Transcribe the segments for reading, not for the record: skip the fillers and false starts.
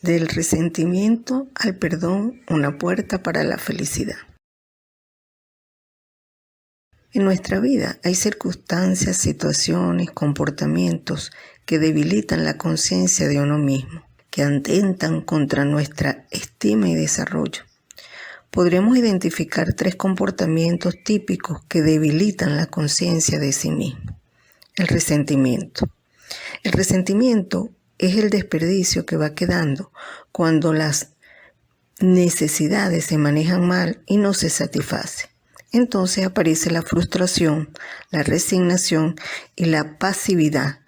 Del resentimiento al perdón, una puerta para la felicidad. En nuestra vida hay circunstancias, situaciones, comportamientos que debilitan la conciencia de uno mismo, que atentan contra nuestra estima y desarrollo. Podremos identificar 3 comportamientos típicos que debilitan la conciencia de sí mismo. El resentimiento. El resentimiento es el desperdicio que va quedando cuando las necesidades se manejan mal y no se satisfacen. Entonces aparece la frustración, la resignación y la pasividad,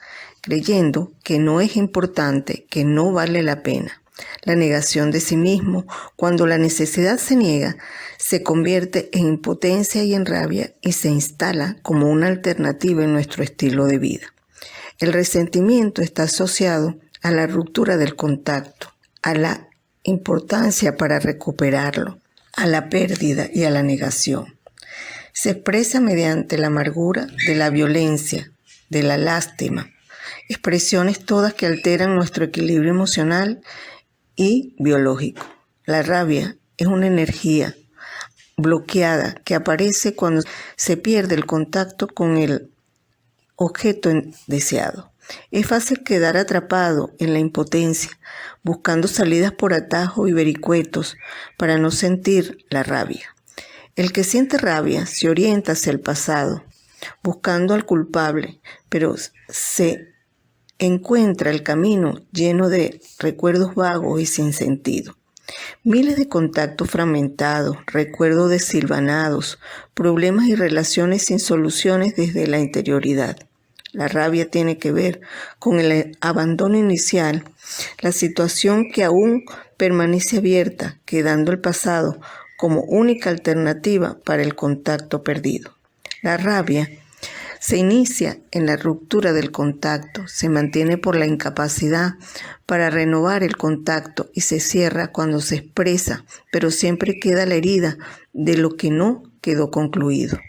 creyendo que no es importante, que no vale la pena. La negación de sí mismo, cuando la necesidad se niega, se convierte en impotencia y en rabia y se instala como una alternativa en nuestro estilo de vida. El resentimiento está asociado a la ruptura del contacto, a la importancia para recuperarlo, a la pérdida y a la negación. Se expresa mediante la amargura de la violencia, de la lástima, expresiones todas que alteran nuestro equilibrio emocional y biológico. La rabia es una energía bloqueada que aparece cuando se pierde el contacto con el objeto deseado. Es fácil quedar atrapado en la impotencia, buscando salidas por atajos y vericuetos para no sentir la rabia. El que siente rabia se orienta hacia el pasado, buscando al culpable, pero se encuentra el camino lleno de recuerdos vagos y sin sentido. Miles de contactos fragmentados, recuerdos desilvanados, problemas y relaciones sin soluciones desde la interioridad. La rabia tiene que ver con el abandono inicial, la situación que aún permanece abierta, quedando el pasado como única alternativa para el contacto perdido. La rabia se inicia en la ruptura del contacto, se mantiene por la incapacidad para renovar el contacto y se cierra cuando se expresa, pero siempre queda la herida de lo que no quedó concluido.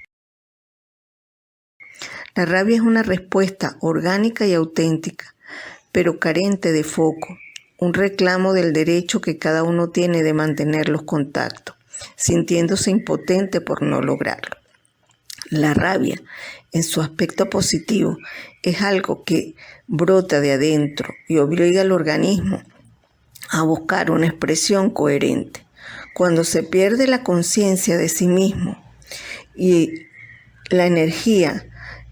La rabia es una respuesta orgánica y auténtica, pero carente de foco, un reclamo del derecho que cada uno tiene de mantener los contactos, sintiéndose impotente por no lograrlo. La rabia, en su aspecto positivo, es algo que brota de adentro y obliga al organismo a buscar una expresión coherente. Cuando se pierde la conciencia de sí mismo y la energía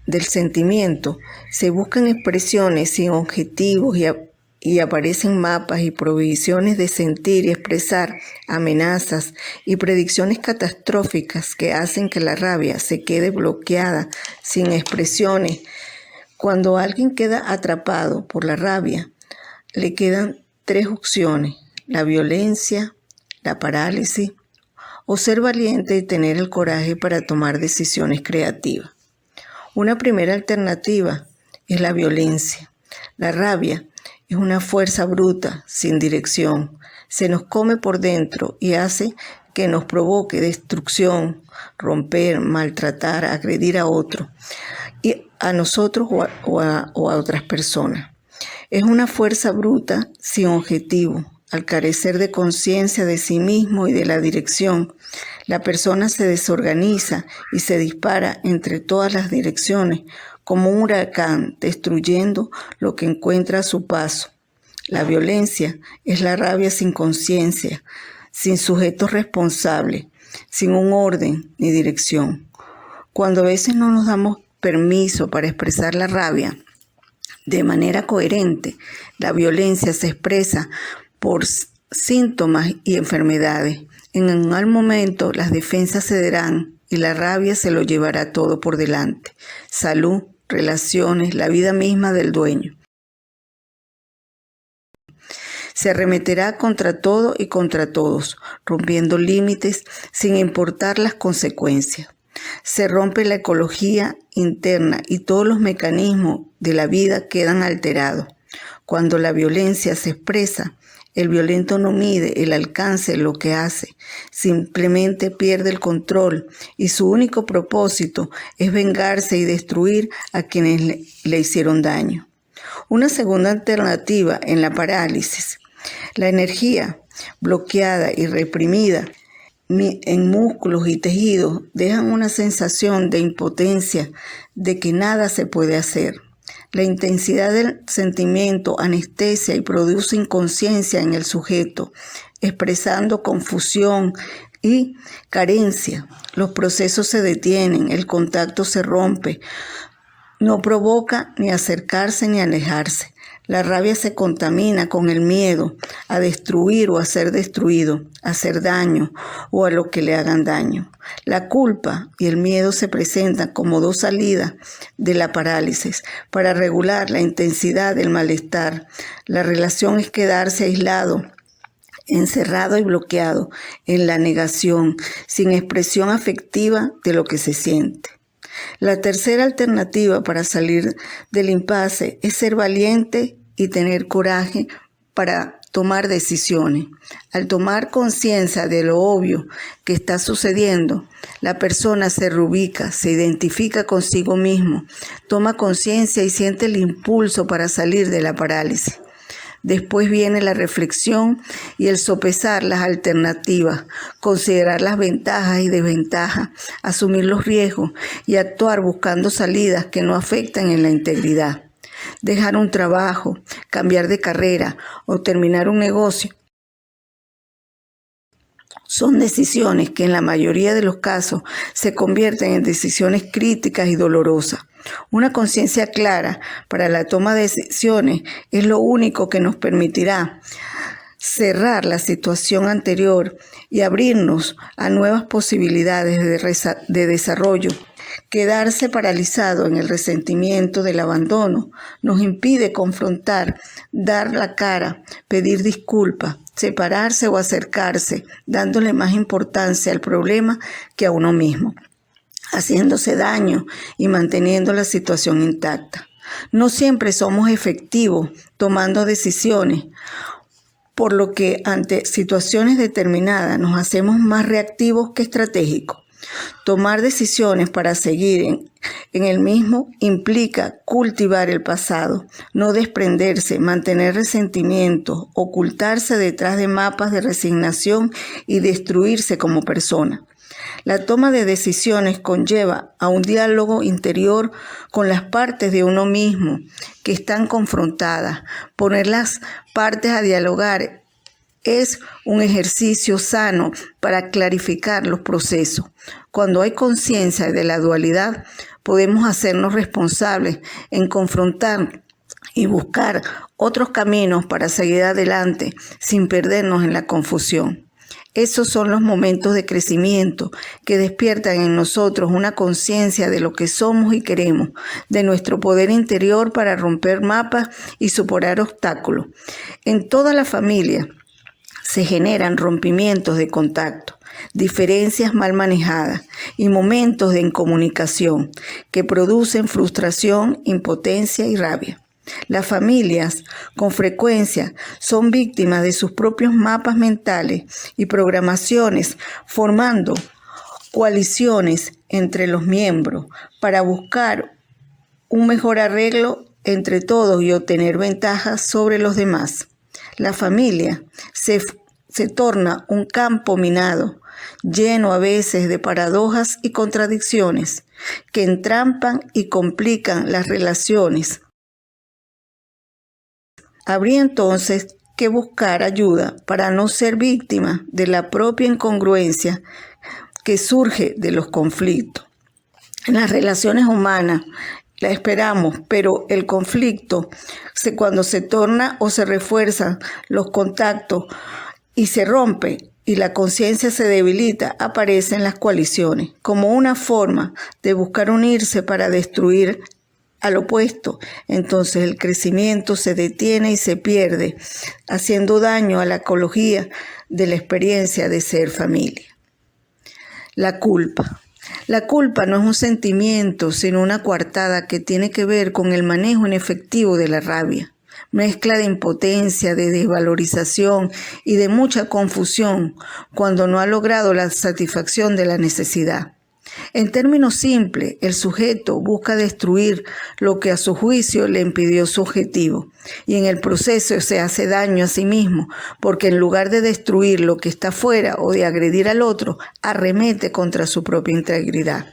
del sentimiento, se buscan expresiones sin objetivos y aparecen mapas y prohibiciones de sentir y expresar amenazas y predicciones catastróficas que hacen que la rabia se quede bloqueada sin expresiones. Cuando alguien queda atrapado por la rabia, le quedan 3 opciones: la violencia, la parálisis o ser valiente y tener el coraje para tomar decisiones creativas. Una primera alternativa es la violencia. La rabia es una fuerza bruta, sin dirección. Se nos come por dentro y hace que nos provoque destrucción, romper, maltratar, agredir a otro, y a nosotros o a otras personas. Es una fuerza bruta sin objetivo. Al carecer de conciencia de sí mismo y de la dirección, la persona se desorganiza y se dispara entre todas las direcciones como un huracán, destruyendo lo que encuentra a su paso. La violencia es la rabia sin conciencia, sin sujetos responsables, sin un orden ni dirección. Cuando a veces no nos damos permiso para expresar la rabia de manera coherente, la violencia se expresa por síntomas y enfermedades. En un mal momento las defensas cederán y la rabia se lo llevará todo por delante. Salud, relaciones, la vida misma del dueño. Se arremeterá contra todo y contra todos, rompiendo límites sin importar las consecuencias. Se rompe la ecología interna y todos los mecanismos de la vida quedan alterados. Cuando la violencia se expresa, el violento no mide el alcance de lo que hace, simplemente pierde el control y su único propósito es vengarse y destruir a quienes le hicieron daño. Una segunda alternativa en la parálisis La energía bloqueada y reprimida en músculos y tejidos dejan una sensación de impotencia, de que nada se puede hacer. La intensidad del sentimiento anestesia y produce inconsciencia en el sujeto, expresando confusión y carencia. Los procesos se detienen, el contacto se rompe, no provoca ni acercarse ni alejarse. La rabia se contamina con el miedo a destruir o a ser destruido, a hacer daño o a lo que le hagan daño. La culpa y el miedo se presentan como dos salidas de la parálisis para regular la intensidad del malestar. La relación es quedarse aislado, encerrado y bloqueado en la negación, sin expresión afectiva de lo que se siente. La tercera alternativa para salir del impasse es ser valiente y tener coraje para tomar decisiones. Al tomar conciencia de lo obvio que está sucediendo, la persona se reubica, se identifica consigo mismo, toma conciencia y siente el impulso para salir de la parálisis. Después viene la reflexión y el sopesar las alternativas, considerar las ventajas y desventajas, asumir los riesgos y actuar buscando salidas que no afectan en la integridad. Dejar un trabajo, cambiar de carrera o terminar un negocio son decisiones que en la mayoría de los casos se convierten en decisiones críticas y dolorosas. Una conciencia clara para la toma de decisiones es lo único que nos permitirá cerrar la situación anterior y abrirnos a nuevas posibilidades de desarrollo. Quedarse paralizado en el resentimiento del abandono nos impide confrontar, dar la cara, pedir disculpas, separarse o acercarse, dándole más importancia al problema que a uno mismo, haciéndose daño y manteniendo la situación intacta. No siempre somos efectivos tomando decisiones, por lo que ante situaciones determinadas nos hacemos más reactivos que estratégicos. Tomar decisiones para seguir en el mismo implica cultivar el pasado, no desprenderse, mantener resentimientos, ocultarse detrás de mapas de resignación y destruirse como persona. La toma de decisiones conlleva a un diálogo interior con las partes de uno mismo que están confrontadas. Poner las partes a dialogar es un ejercicio sano para clarificar los procesos. Cuando hay conciencia de la dualidad, podemos hacernos responsables en confrontar y buscar otros caminos para seguir adelante sin perdernos en la confusión. Esos son los momentos de crecimiento que despiertan en nosotros una conciencia de lo que somos y queremos, de nuestro poder interior para romper mapas y superar obstáculos. En toda la familia se generan rompimientos de contacto, diferencias mal manejadas y momentos de incomunicación que producen frustración, impotencia y rabia. Las familias, con frecuencia, son víctimas de sus propios mapas mentales y programaciones, formando coaliciones entre los miembros para buscar un mejor arreglo entre todos y obtener ventajas sobre los demás. La familia se torna un campo minado, lleno a veces de paradojas y contradicciones que entrampan y complican las relaciones. Habría entonces que buscar ayuda para no ser víctima de la propia incongruencia que surge de los conflictos. En las relaciones humanas la esperamos, pero el conflicto, cuando se torna o se refuerzan los contactos y se rompe y la conciencia se debilita, aparecen las coaliciones como una forma de buscar unirse para destruir al opuesto. Entonces el crecimiento se detiene y se pierde, haciendo daño a la ecología de la experiencia de ser familia. La culpa. La culpa no es un sentimiento, sino una coartada que tiene que ver con el manejo inefectivo de la rabia. Mezcla de impotencia, de desvalorización y de mucha confusión cuando no ha logrado la satisfacción de la necesidad. En términos simples, el sujeto busca destruir lo que a su juicio le impidió su objetivo y en el proceso se hace daño a sí mismo porque en lugar de destruir lo que está fuera o de agredir al otro, arremete contra su propia integridad.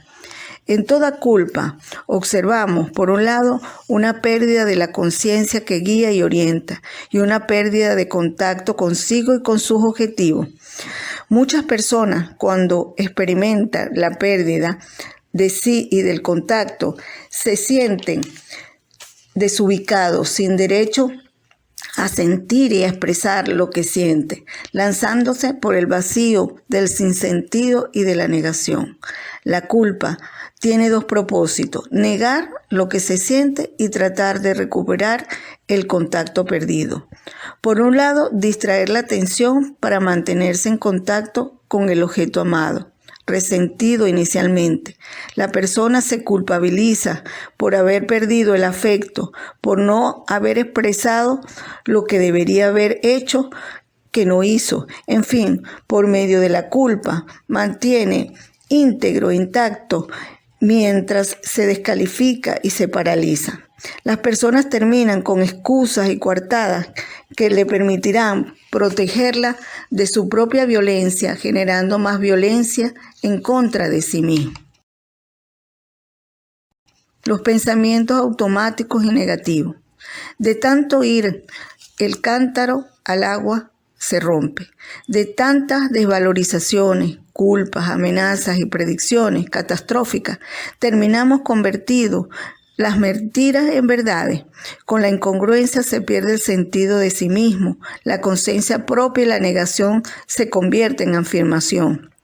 En toda culpa observamos, por un lado, una pérdida de la conciencia que guía y orienta y una pérdida de contacto consigo y con sus objetivos. Muchas personas, cuando experimentan la pérdida de sí y del contacto, se sienten desubicados, sin derecho a sentir y a expresar lo que siente, lanzándose por el vacío del sinsentido y de la negación. La culpa tiene dos propósitos: negar lo que se siente y tratar de recuperar el contacto perdido. Por un lado, distraer la atención para mantenerse en contacto con el objeto amado, resentido inicialmente. La persona se culpabiliza por haber perdido el afecto, por no haber expresado lo que debería haber hecho que no hizo. En fin, por medio de la culpa, mantiene íntegro, intacto, mientras se descalifica y se paraliza. Las personas terminan con excusas y coartadas que le permitirán protegerla de su propia violencia, generando más violencia en contra de sí mismo. Los pensamientos automáticos y negativos. De tanto ir el cántaro al agua se rompe. De tantas desvalorizaciones, culpas, amenazas y predicciones catastróficas, terminamos convertidos las mentiras en verdades. Con la incongruencia se pierde el sentido de sí mismo. La conciencia propia y la negación se convierten en afirmación.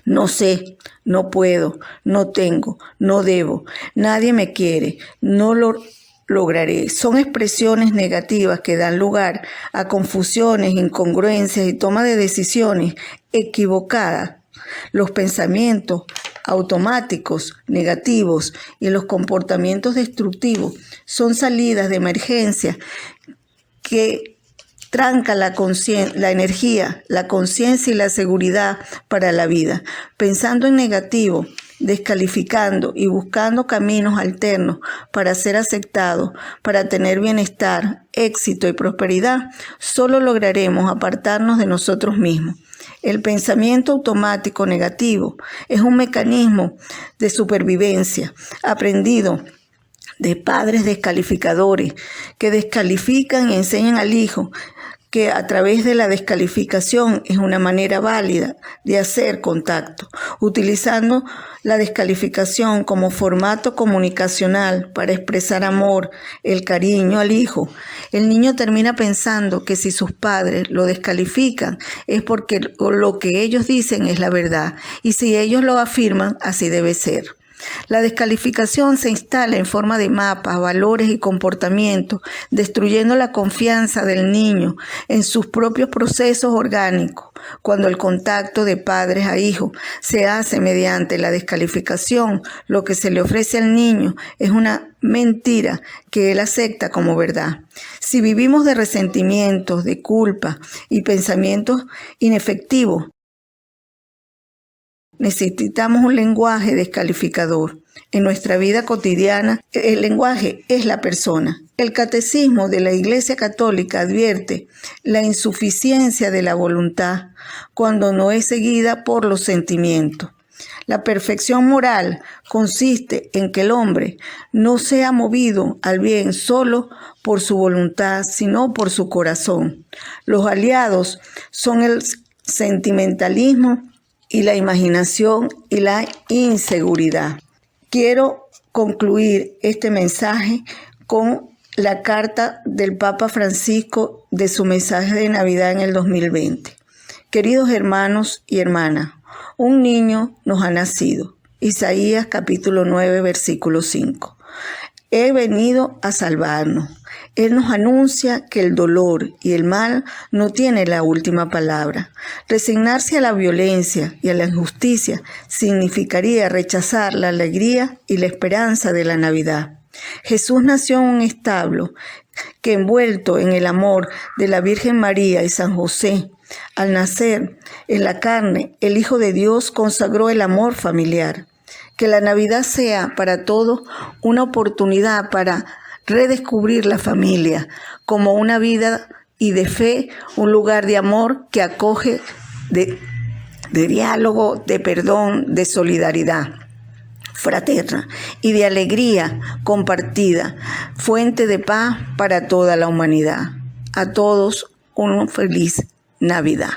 No sé, no puedo, no tengo, no debo, nadie me quiere, no lo lograré. Son expresiones negativas que dan lugar a confusiones, incongruencias y toma de decisiones equivocadas. Los pensamientos automáticos, negativos y los comportamientos destructivos son salidas de emergencia que tranca la energía, la conciencia y la seguridad para la vida. Pensando en negativo, descalificando y buscando caminos alternos para ser aceptados, para tener bienestar, éxito y prosperidad, solo lograremos apartarnos de nosotros mismos. El pensamiento automático negativo es un mecanismo de supervivencia aprendido de padres descalificadores que descalifican y enseñan al hijo que a través de la descalificación es una manera válida de hacer contacto, utilizando la descalificación como formato comunicacional para expresar amor, el cariño al hijo. El niño termina pensando que si sus padres lo descalifican es porque lo que ellos dicen es la verdad, y si ellos lo afirman, así debe ser. La descalificación se instala en forma de mapas, valores y comportamientos, destruyendo la confianza del niño en sus propios procesos orgánicos. Cuando el contacto de padres a hijos se hace mediante la descalificación, lo que se le ofrece al niño es una mentira que él acepta como verdad. Si vivimos de resentimientos, de culpa y pensamientos inefectivos, necesitamos un lenguaje descalificador. En nuestra vida cotidiana, el lenguaje es la persona. El Catecismo de la Iglesia Católica advierte la insuficiencia de la voluntad cuando no es seguida por los sentimientos. La perfección moral consiste en que el hombre no sea movido al bien solo por su voluntad, sino por su corazón. Los aliados son el sentimentalismo y la imaginación y la inseguridad. Quiero concluir este mensaje con la carta del Papa Francisco de su mensaje de Navidad en el 2020. Queridos hermanos y hermanas, un niño nos ha nacido. Isaías capítulo 9, versículo 5. He venido a salvarnos. Él nos anuncia que el dolor y el mal no tienen la última palabra. Resignarse a la violencia y a la injusticia significaría rechazar la alegría y la esperanza de la Navidad. Jesús nació en un establo que, envuelto en el amor de la Virgen María y San José, al nacer en la carne, el Hijo de Dios consagró el amor familiar. Que la Navidad sea para todos una oportunidad para redescubrir la familia como una vida y de fe, un lugar de amor que acoge, de diálogo, de perdón, de solidaridad fraterna y de alegría compartida, fuente de paz para toda la humanidad. A todos una feliz Navidad.